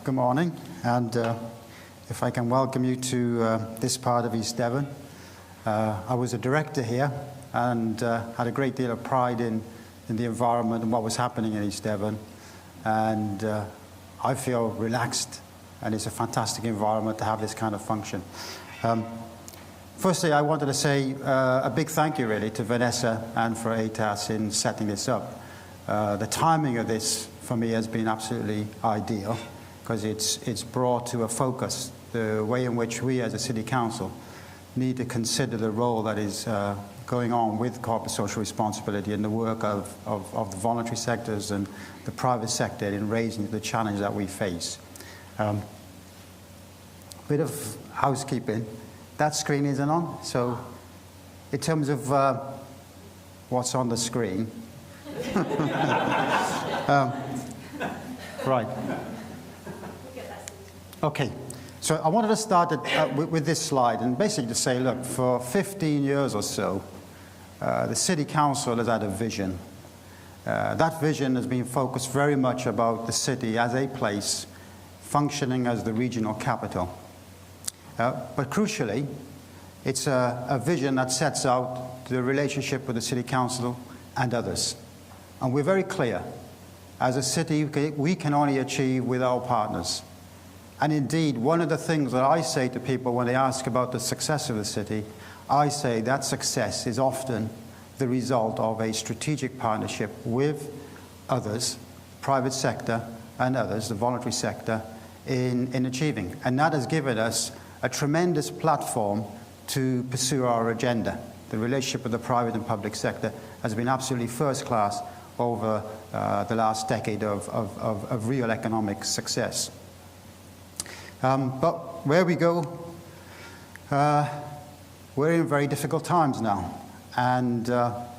Good morning, and if I can welcome you to this part of East Devon. I was a director here and had a great deal of pride in the environment and what was happening in East Devon, and I feel relaxed, and it's a fantastic environment to have this kind of function. Firstly, I wanted to say a big thank you really to Vanessa and for ATAS in setting this up. The timing of this for me has been absolutely ideal, because it's brought to a focus the way in which we as a city council need to consider the role that is going on with corporate social responsibility and the work of the voluntary sectors and the private sector in raising the challenge that we face. Bit of housekeeping. That screen isn't on, so in terms of what's on the screen, right. Okay, so I wanted to start with this slide and basically to say, look, for 15 years or so, the City Council has had a vision. That vision has been focused very much about the city as a place functioning as the regional capital. But crucially, it's a vision that sets out the relationship with the City Council and others. And we're very clear, as a city, we can only achieve with our partners. And indeed, one of the things that I say to people when they ask about the success of the city, I say that success is often the result of a strategic partnership with others, private sector and others, the voluntary sector, in achieving. And that has given us a tremendous platform to pursue our agenda. The relationship with the private and public sector has been absolutely first class over the last decade of real economic success. But where we go, we're in very difficult times now, and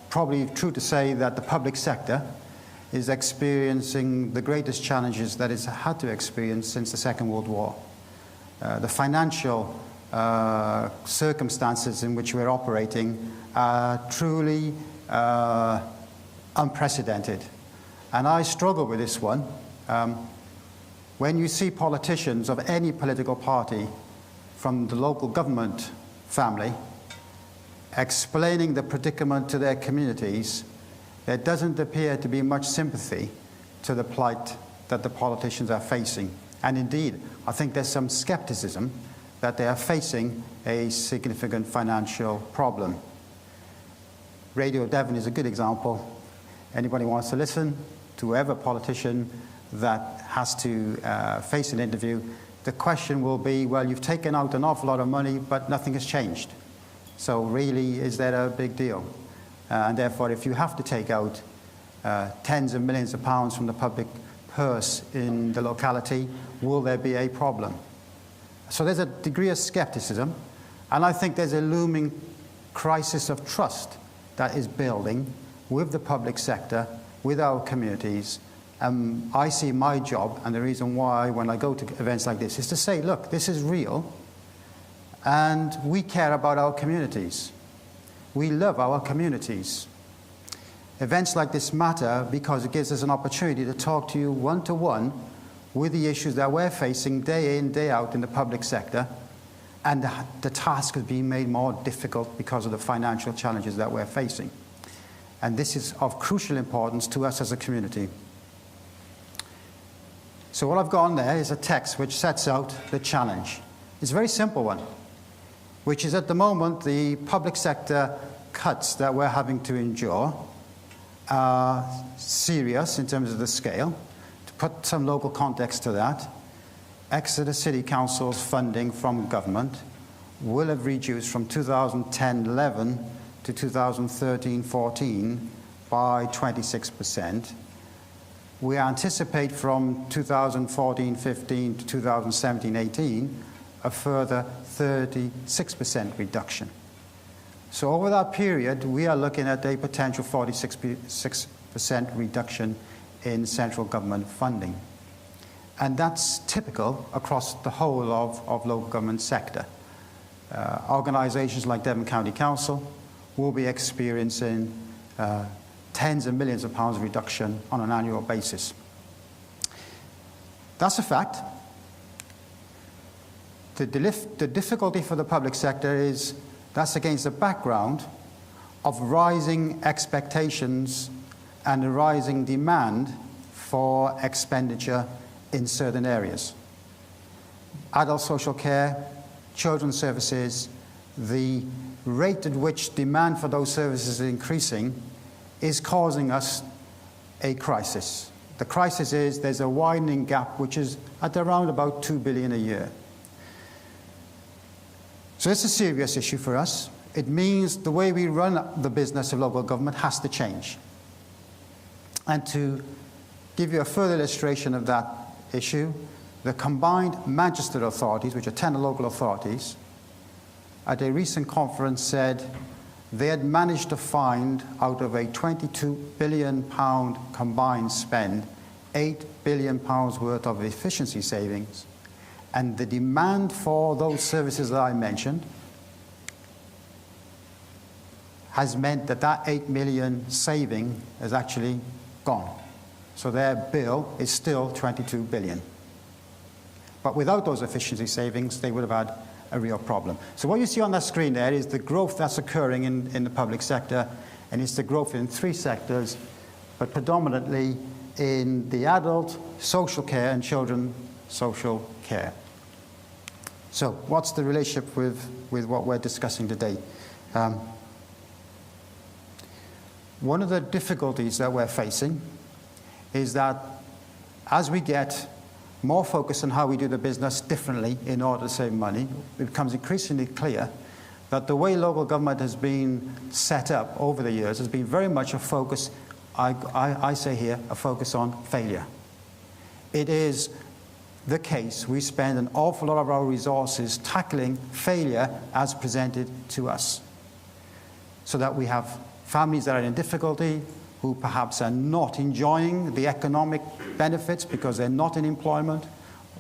probably true to say that the public sector is experiencing the greatest challenges that it's had to experience since the Second World War. The financial circumstances in which we're operating are truly unprecedented, and I struggle with this one. When you see politicians of any political party from the local government family explaining the predicament to their communities, there doesn't appear to be much sympathy to the plight that the politicians are facing. And indeed, I think there's some skepticism that they are facing a significant financial problem. Radio Devon is a good example. Anybody wants to listen to whoever politician that has to face an interview, the question will be, well, you've taken out an awful lot of money, but nothing has changed. So really, is that a big deal? And therefore, if you have to take out tens of millions of pounds from the public purse in the locality, will there be a problem? So there's a degree of skepticism, and I think there's a looming crisis of trust that is building with the public sector, with our communities. I see my job, and the reason why when I go to events like this, is to say, look, this is real, and we care about our communities. We love our communities. Events like this matter because it gives us an opportunity to talk to you one-to-one with the issues that we're facing day in, day out in the public sector, and the task is being made more difficult because of the financial challenges that we're facing. And this is of crucial importance to us as a community. So what I've got on there is a text which sets out the challenge. It's a very simple one, which is at the moment the public sector cuts that we're having to endure are serious in terms of the scale. To put some local context to that, Exeter City Council's funding from government will have reduced from 2010-11 to 2013-14 by 26%. We anticipate from 2014-15 to 2017-18 a further 36% reduction. So over that period, we are looking at a potential 46% reduction in central government funding. And that's typical across the whole of local government sector. Organisations like Devon County Council will be experiencing tens of millions of pounds reduction on an annual basis. That's a fact. The difficulty for the public sector is that's against the background of rising expectations and a rising demand for expenditure in certain areas. Adult social care, children's services, the rate at which demand for those services is increasing is causing us a crisis. The crisis is there's a widening gap which is at around about 2 billion a year. So it's a serious issue for us. It means the way we run the business of local government has to change. And to give you a further illustration of that issue, the combined Manchester authorities, which are 10 local authorities, at a recent conference said they had managed to find, out of a £22 billion combined spend, £8 billion worth of efficiency savings. And the demand for those services that I mentioned has meant that that 8 million saving has actually gone. So their bill is still 22 billion. But without those efficiency savings, they would have had a real problem. So what you see on that screen there is the growth that's occurring in the public sector, and it's the growth in 3 sectors, but predominantly in the adult, social care, and children social care. So what's the relationship with what we're discussing today? One of the difficulties that we're facing is that as we get more focus on how we do the business differently in order to save money, it becomes increasingly clear that the way local government has been set up over the years has been very much a focus, I say here, a focus on failure. It is the case we spend an awful lot of our resources tackling failure as presented to us, so that we have families that are in difficulty, who perhaps are not enjoying the economic benefits because they're not in employment,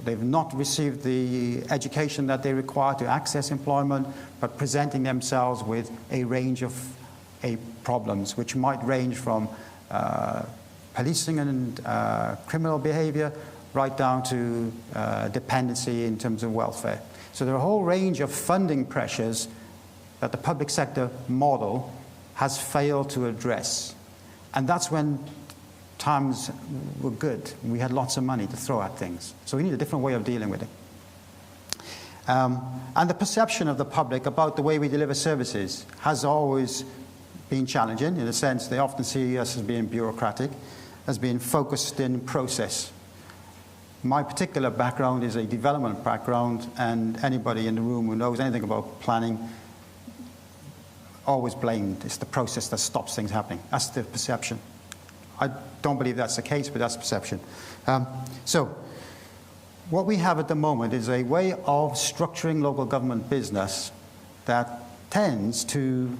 they've not received the education that they require to access employment, but presenting themselves with a range of problems, which might range from policing and criminal behavior right down to dependency in terms of welfare. So there are a whole range of funding pressures that the public sector model has failed to address. And that's when times were good. We had lots of money to throw at things. So we need a different way of dealing with it. And the perception of the public about the way we deliver services has always been challenging. In a sense, they often see us as being bureaucratic, as being focused in process. My particular background is a development background, and anybody in the room who knows anything about planning always blamed. It's the process that stops things happening. That's the perception. I don't believe that's the case, but that's the perception. So what we have at the moment is a way of structuring local government business that tends to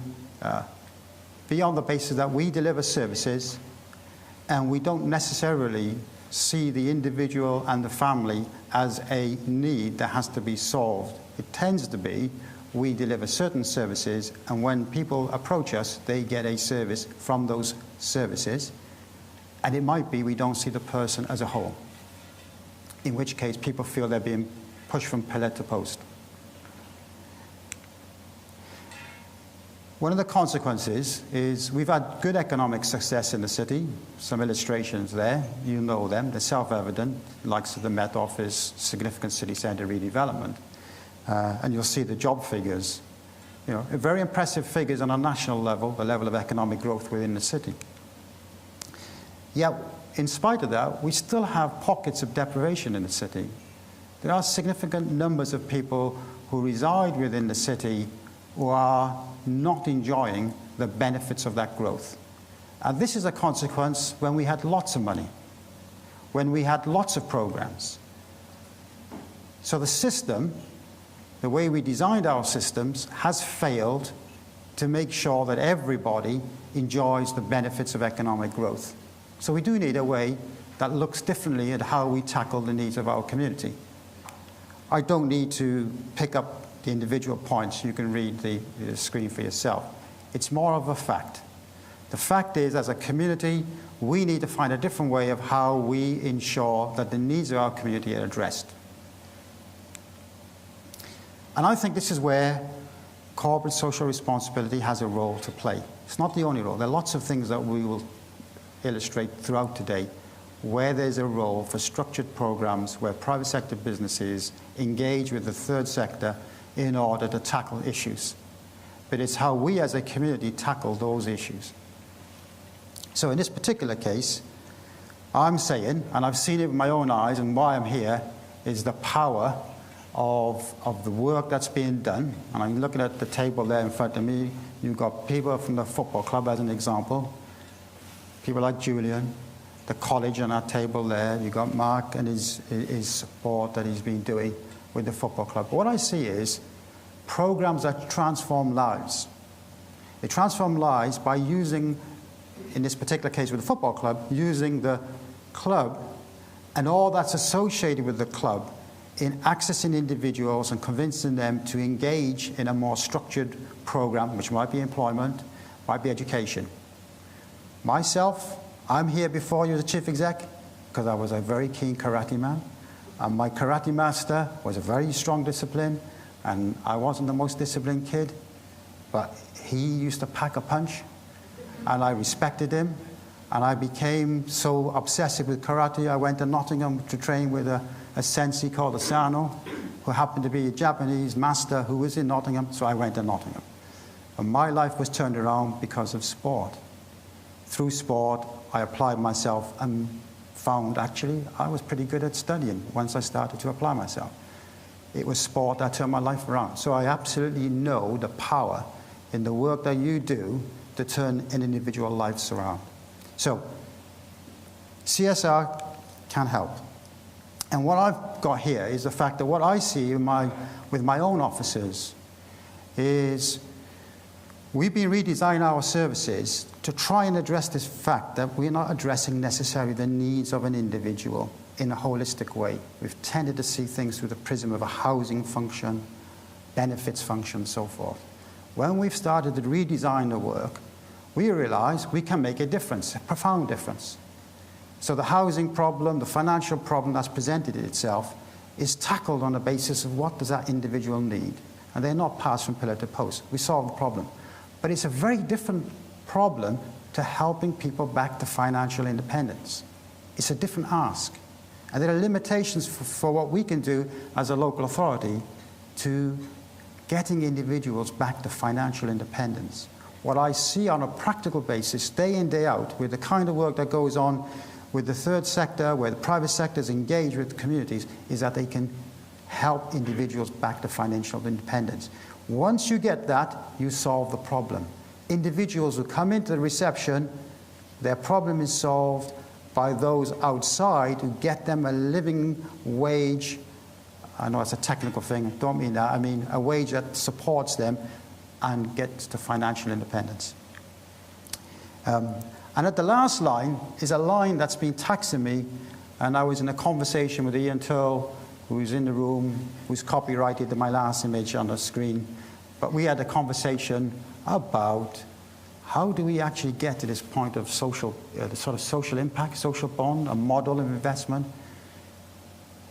be on the basis that we deliver services and we don't necessarily see the individual and the family as a need that has to be solved. It tends to be we deliver certain services, and when people approach us, they get a service from those services. And it might be we don't see the person as a whole, in which case people feel they're being pushed from pillar to post. One of the consequences is we've had good economic success in the city. Some illustrations there, you know them, they're self-evident, likes of the Met Office, significant city centre redevelopment. And you'll see the job figures, very impressive figures on a national level, the level of economic growth within the city. Yet, in spite of that, we still have pockets of deprivation in the city. There are significant numbers of people who reside within the city who are not enjoying the benefits of that growth. And this is a consequence when we had lots of money, when we had lots of programs. So the system, the way we designed our systems, has failed to make sure that everybody enjoys the benefits of economic growth. So we do need a way that looks differently at how we tackle the needs of our community. I don't need to pick up the individual points. You can read the screen for yourself. It's more of a fact The fact is, as a community, we need to find a different way of how we ensure that the needs of our community are addressed. And I think this is where corporate social responsibility has a role to play. It's not the only role. There are lots of things that we will illustrate throughout today where there's a role for structured programs where private sector businesses engage with the third sector in order to tackle issues. But it's how we as a community tackle those issues. So in this particular case, I'm saying, and I've seen it with my own eyes, and why I'm here is the power of the work that's being done. And I'm looking at the table there in front of me. You've got people from the football club as an example, people like Julian, the college on our table there. You've got Mark and his support that he's been doing with the football club. What I see is programs that transform lives. They transform lives by using, in this particular case with the football club, using the club and all that's associated with the club in accessing individuals and convincing them to engage in a more structured program, which might be employment, might be education. Myself, I'm here before you as a chief exec because I was a very keen karate man. And my karate master was a very strong discipline, and I wasn't the most disciplined kid, but he used to pack a punch, and I respected him, and I became so obsessive with karate, I went to Nottingham to train with a sensei called Asano, who happened to be a Japanese master who was in Nottingham, so I went to Nottingham. And my life was turned around because of sport. Through sport, I applied myself and found actually I was pretty good at studying once I started to apply myself. It was sport that turned my life around. So I absolutely know the power in the work that you do to turn an individual life around. So CSR can help. And what I've got here is the fact that what I see with my own officers is we've been redesigning our services to try and address this fact that we're not addressing necessarily the needs of an individual in a holistic way. We've tended to see things through the prism of a housing function, benefits function, and so forth. When we've started to redesign the work, we realize we can make a difference, a profound difference. So the housing problem, the financial problem that's presented itself is tackled on the basis of what does that individual need. And they're not passed from pillar to post. We solve the problem. But it's a very different problem to helping people back to financial independence. It's a different ask. And there are limitations for what we can do as a local authority to getting individuals back to financial independence. What I see on a practical basis, day in, day out, with the kind of work that goes on with the third sector, where the private sector is engaged with the communities, is that they can help individuals back to financial independence. Once you get that, you solve the problem. Individuals who come into the reception, their problem is solved by those outside who get them a living wage. I know it's a technical thing, I don't mean that. I mean a wage that supports them and gets to financial independence. And at the last line is a line that's been taxing me, and I was in a conversation with Ian Turl, who's in the room, who's copyrighted my last image on the screen. But we had a conversation about how do we actually get to this point of social, the sort of social impact, social bond, a model of investment,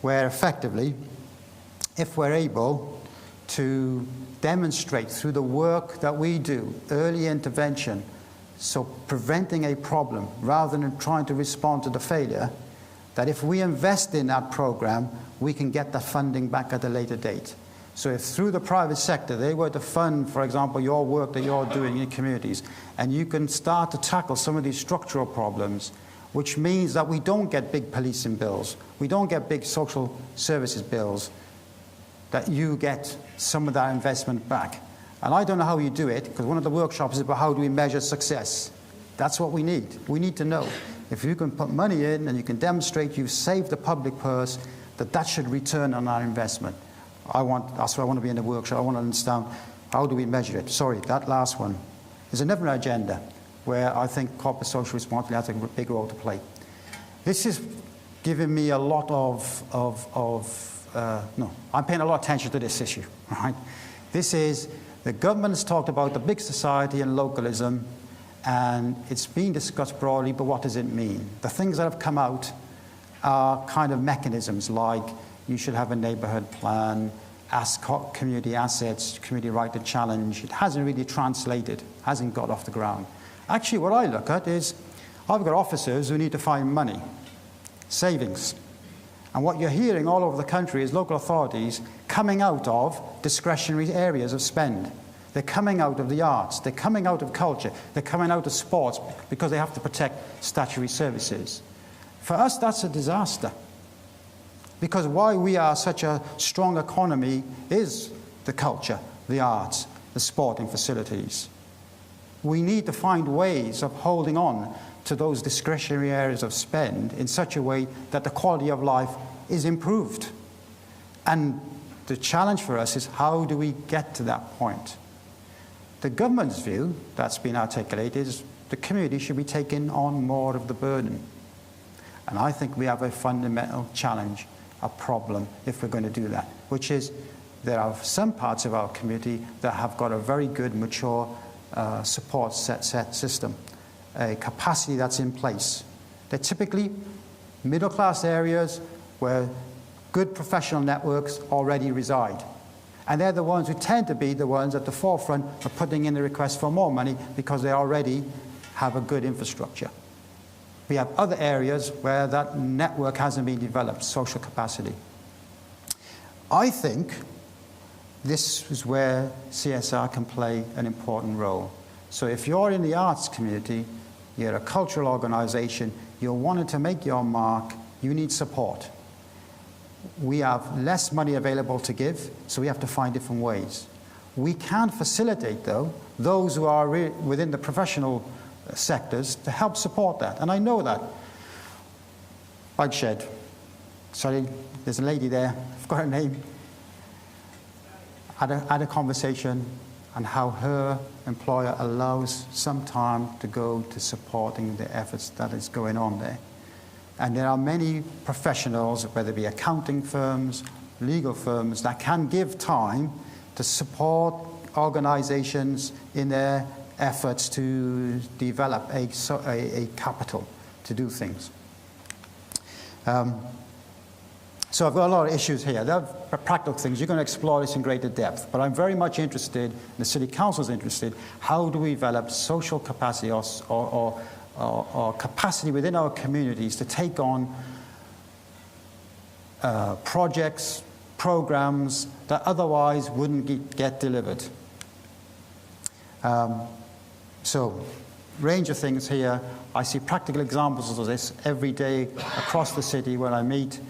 where effectively, if we're able to demonstrate through the work that we do, early intervention, so preventing a problem rather than trying to respond to the failure, that if we invest in that program, we can get that funding back at a later date. So if through the private sector they were to fund, for example, your work that you're doing in communities, and you can start to tackle some of these structural problems, which means that we don't get big policing bills, we don't get big social services bills, that you get some of that investment back. And I don't know how you do it, because one of the workshops is about how do we measure success. That's what we need. We need to know. If you can put money in and you can demonstrate you've saved the public purse, that should return on our investment. That's why I want to be in the workshop. I want to understand how do we measure it. Sorry, that last one. There's another agenda where I think corporate social responsibility has a big role to play. This is giving me a lot I'm paying a lot of attention to this issue, right? This is, the government has talked about the big society and localism, and it's being discussed broadly, but what does it mean? The things that have come out are kind of mechanisms like you should have a neighborhood plan, ask community assets, community right to challenge. It hasn't really translated, hasn't got off the ground. Actually, what I look at is I've got officers who need to find money, savings. And what you're hearing all over the country is local authorities coming out of discretionary areas of spend. They're coming out of the arts, they're coming out of culture, they're coming out of sports because they have to protect statutory services. For us, that's a disaster. Because why we are such a strong economy is the culture, the arts, the sporting facilities. We need to find ways of holding on to those discretionary areas of spend in such a way that the quality of life is improved. And the challenge for us is how do we get to that point? The government's view that's been articulated is the community should be taking on more of the burden. And I think we have a fundamental challenge, a problem, if we're going to do that, which is there are some parts of our community that have got a very good, mature support system, a capacity that's in place. They're typically middle-class areas where good professional networks already reside. And they're the ones who tend to be the ones at the forefront of putting in the request for more money because they already have a good infrastructure. We have other areas where that network hasn't been developed, social capacity. I think this is where CSR can play an important role. So if you're in the arts community, you're a cultural organization, you're wanting to make your mark, you need support. We have less money available to give, so we have to find different ways. We can facilitate, though, those who are within the professional sectors to help support that. And I know that. Bike shed. Sorry, there's a lady there. I forgot her name. Had a conversation on how her employer allows some time to go to supporting the efforts that is going on there. And there are many professionals, whether it be accounting firms, legal firms, that can give time to support organizations in their efforts to develop a capital to do things. So I've got a lot of issues here. They're practical things. You're going to explore this in greater depth. But I'm very much interested, the City Council's interested, how do we develop social capacity or capacity within our communities to take on projects, programs that otherwise wouldn't get delivered. So, range of things here. I see practical examples of this every day across the city when I meet.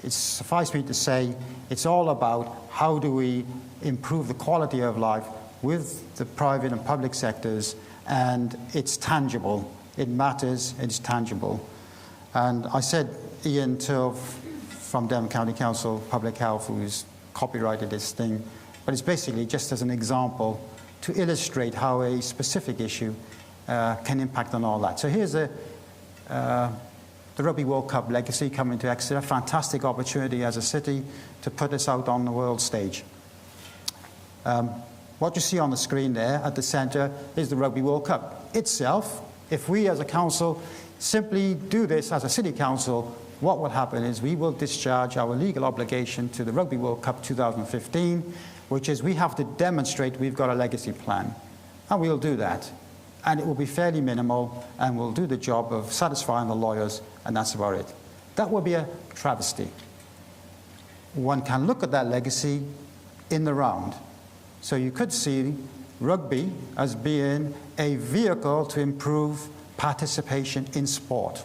It's suffice me to say, it's all about how do we improve the quality of life with the private and public sectors, and it's tangible. It matters, it's tangible. And I said Ian Turve from Devon County Council Public Health, who's copyrighted this thing, but it's basically just as an example to illustrate how a specific issue can impact on all that. So here's the Rugby World Cup legacy coming to Exeter. Fantastic opportunity as a city to put us out on the world stage. What you see on the screen there at the centre is the Rugby World Cup itself. If we as a council simply do this as a city council, what will happen is we will discharge our legal obligation to the Rugby World Cup 2015, which is we have to demonstrate we've got a legacy plan. And we'll do that. And it will be fairly minimal, and we'll do the job of satisfying the lawyers, and that's about it. That would be a travesty. One can look at that legacy in the round. So you could see rugby as being a vehicle to improve participation in sport.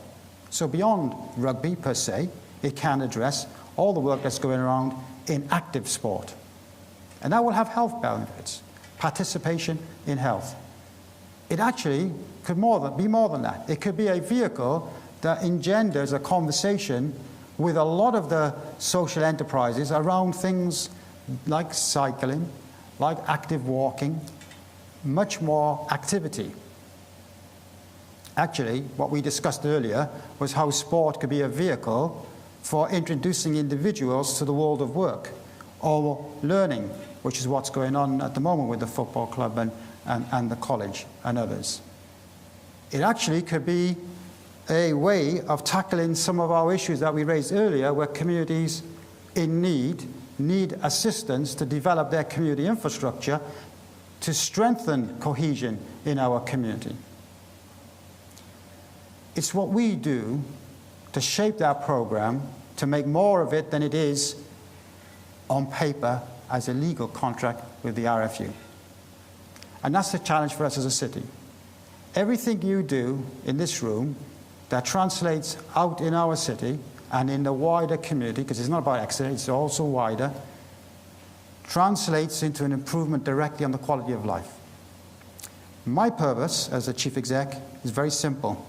So beyond rugby per se, it can address all the work that's going around in active sport. And that will have health benefits, participation in health. It actually could be more than that. It could be a vehicle that engenders a conversation with a lot of the social enterprises around things like cycling, like active walking, much more activity. Actually, what we discussed earlier was how sport could be a vehicle for introducing individuals to the world of work or learning, which is what's going on at the moment with the football club and the college and others. it actually could be a way of tackling some of our issues that we raised earlier, where communities in need assistance to develop their community infrastructure to strengthen cohesion in our community. It's what we do to shape that program to make more of it than it is on paper as a legal contract with the RFU. And that's the challenge for us as a city. Everything you do in this room that translates out in our city and in the wider community, because it's not about Exeter, it's also wider, translates into an improvement directly on the quality of life. My purpose as a chief exec is very simple.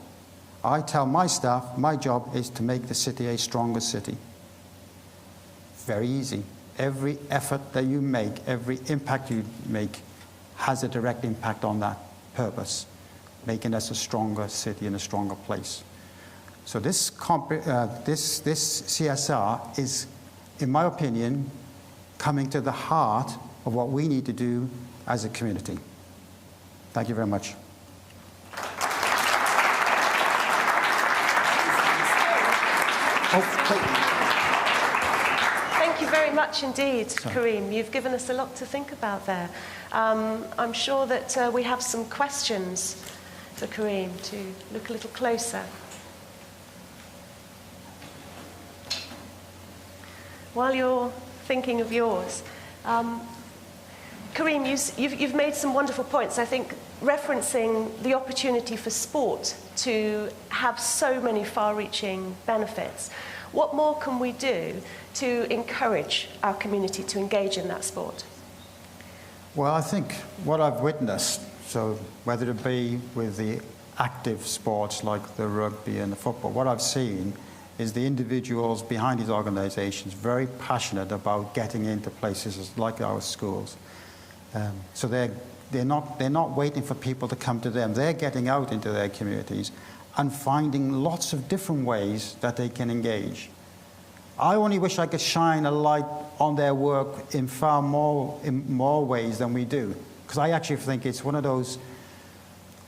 I tell my staff my job is to make the city a stronger city. Very easy. Every effort that you make, every impact you make has a direct impact on that purpose, making us a stronger city and a stronger place. So this CSR is, in my opinion, coming to the heart of what we need to do as a community. Thank you very much. Thank you very much indeed, Karime. You've given us a lot to think about there. I'm sure that we have some questions for Karime to look a little closer. While you're thinking of yours, Karime, you've made some wonderful points, I think, referencing the opportunity for sport to have so many far-reaching benefits. What more can we do to encourage our community to engage in that sport? Well, I think what I've witnessed, so whether it be with the active sports like the rugby and the football, what I've seen is the individuals behind these organizations very passionate about getting into places like our schools. So they're not waiting for people to come to them. They're getting out into their communities and finding lots of different ways that they can engage. I only wish I could shine a light on their work in far more ways than we do, because I actually think it's one of those,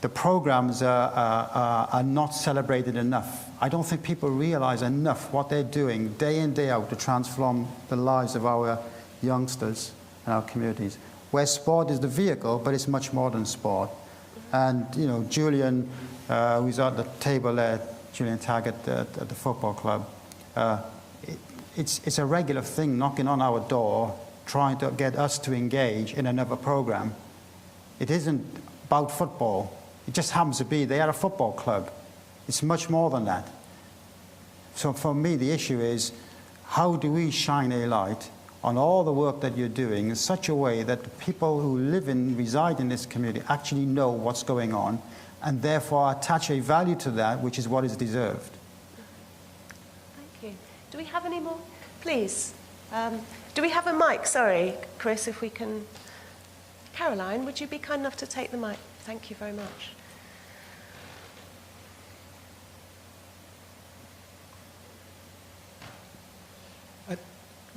the programs are not celebrated enough. I don't think people realize enough what they're doing day in, day out to transform the lives of our youngsters and our communities, where sport is the vehicle, but it's much more than sport. And, you know, Julian, who's at the table there, Julian Taggart at the football club, it's a regular thing knocking on our door, trying to get us to engage in another program. It isn't about football. It just happens to be they are a football club. It's much more than that. So for me, the issue is, how do we shine a light on all the work that you're doing in such a way that the people who live and reside in this community actually know what's going on, and therefore attach a value to that which is what is deserved. Thank you. Do we have any more? Please. Do we have a mic? Sorry, Chris, if we can. Caroline, would you be kind enough to take the mic? Thank you very much.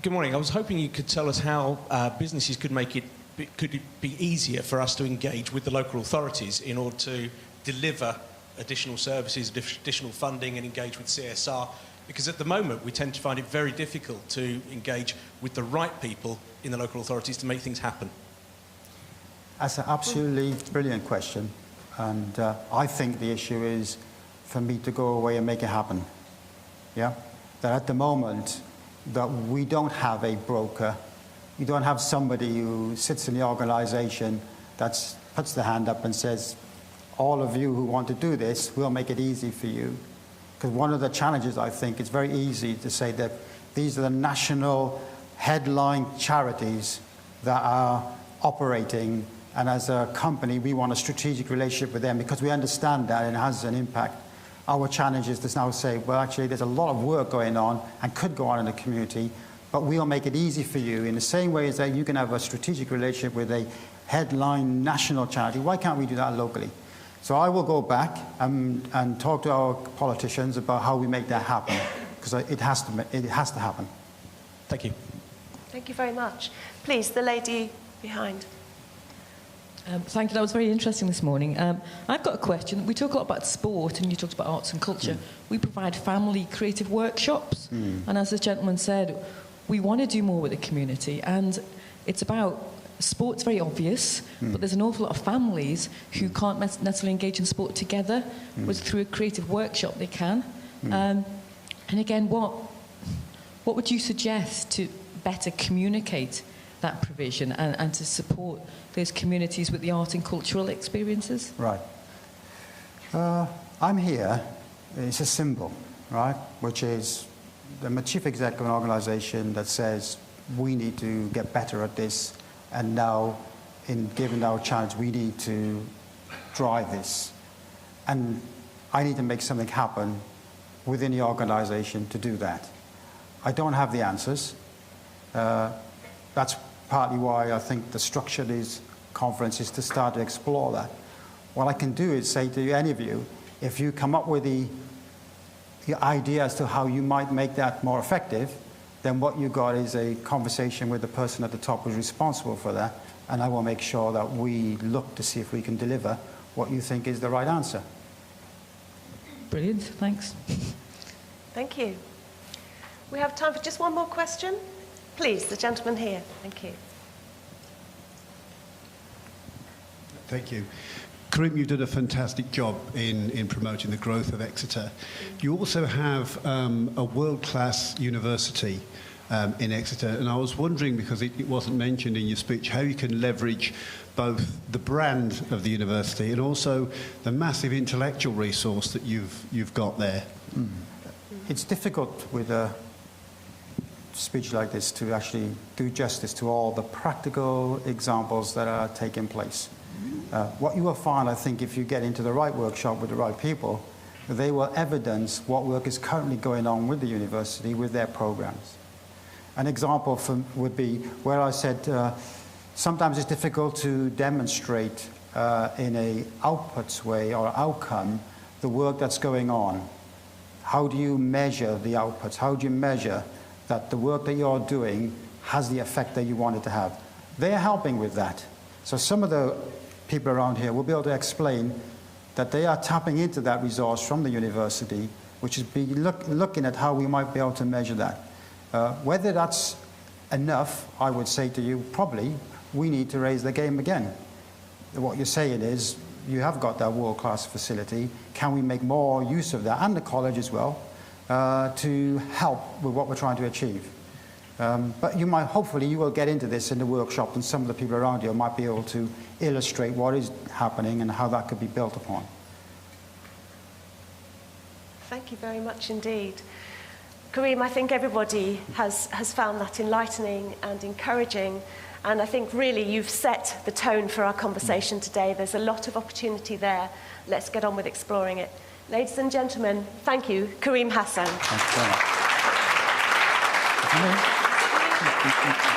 Good morning. I was hoping you could tell us how businesses could could be easier for us to engage with the local authorities in order to deliver additional services, additional funding, and engage with CSR. Because at the moment, we tend to find it very difficult to engage with the right people in the local authorities to make things happen. That's an absolutely brilliant question. And I think the issue is for me to go away and make it happen. Yeah? That at the moment, that we don't have a broker. You don't have somebody who sits in the organization that puts the hand up and says, all of you who want to do this, we'll make it easy for you. Because one of the challenges, I think, it's very easy to say that these are the national headline charities that are operating, and as a company, we want a strategic relationship with them because we understand that and it has an impact. Our challenge is to now say, well, actually, there's a lot of work going on and could go on in the community, but we'll make it easy for you in the same way as that you can have a strategic relationship with a headline national charity. Why can't we do that locally? So I will go back and talk to our politicians about how we make that happen, because it has to happen. Thank you. Thank you very much. Please, the lady behind. Thank you. That was very interesting this morning. I've got a question. We talk a lot about sport, and you talked about arts and culture. We provide family creative workshops, and as the gentleman said, we want to do more with the community. And it's about sport's very obvious, but there's an awful lot of families who can't necessarily engage in sport together, but through a creative workshop they can. And again, what would you suggest to better communicate that provision and to support those communities with the art and cultural experiences? Right. I'm here, it's a symbol, right, which is I'm a chief executive of an organization that says we need to get better at this, and now, given our challenge, we need to drive this. And I need to make something happen within the organization to do that. I don't have the answers. That's partly why I think the structure of these conferences to start to explore that. What I can do is say to any of you, if you come up with the idea as to how you might make that more effective, then what you got is a conversation with the person at the top who's responsible for that, and I will make sure that we look to see if we can deliver what you think is the right answer. Brilliant, thanks. Thank you. We have time for just one more question. Please, the gentleman here. Thank you. Thank you. Karime, you've done a fantastic job in promoting the growth of Exeter. You also have a world-class university in Exeter, and I was wondering, because it wasn't mentioned in your speech, how you can leverage both the brand of the university and also the massive intellectual resource that you've got there. It's difficult with a speech like this to actually do justice to all the practical examples that are taking place. What you will find, I think, if you get into the right workshop with the right people, they will evidence what work is currently going on with the university with their programs. An example would be where I said sometimes it's difficult to demonstrate in a outputs way or outcome the work that's going on. How do you measure the outputs? How do you measure that the work that you're doing has the effect that you want it to have? They're helping with that. So some of the people around here will be able to explain that they are tapping into that resource from the university, which is looking at how we might be able to measure that. Whether that's enough, I would say to you, probably we need to raise the game again. What you're saying is, you have got that world-class facility. Can we make more use of that, and the college as well, to help with what we're trying to achieve? But hopefully you will get into this in the workshop, and some of the people around you might be able to illustrate what is happening and how that could be built upon. Thank you very much indeed. Karime, I think everybody has found that enlightening and encouraging, and I think really you've set the tone for our conversation today. There's a lot of opportunity there. Let's get on with exploring it. Ladies and gentlemen, thank you, Karime Hassan. Thank you very much.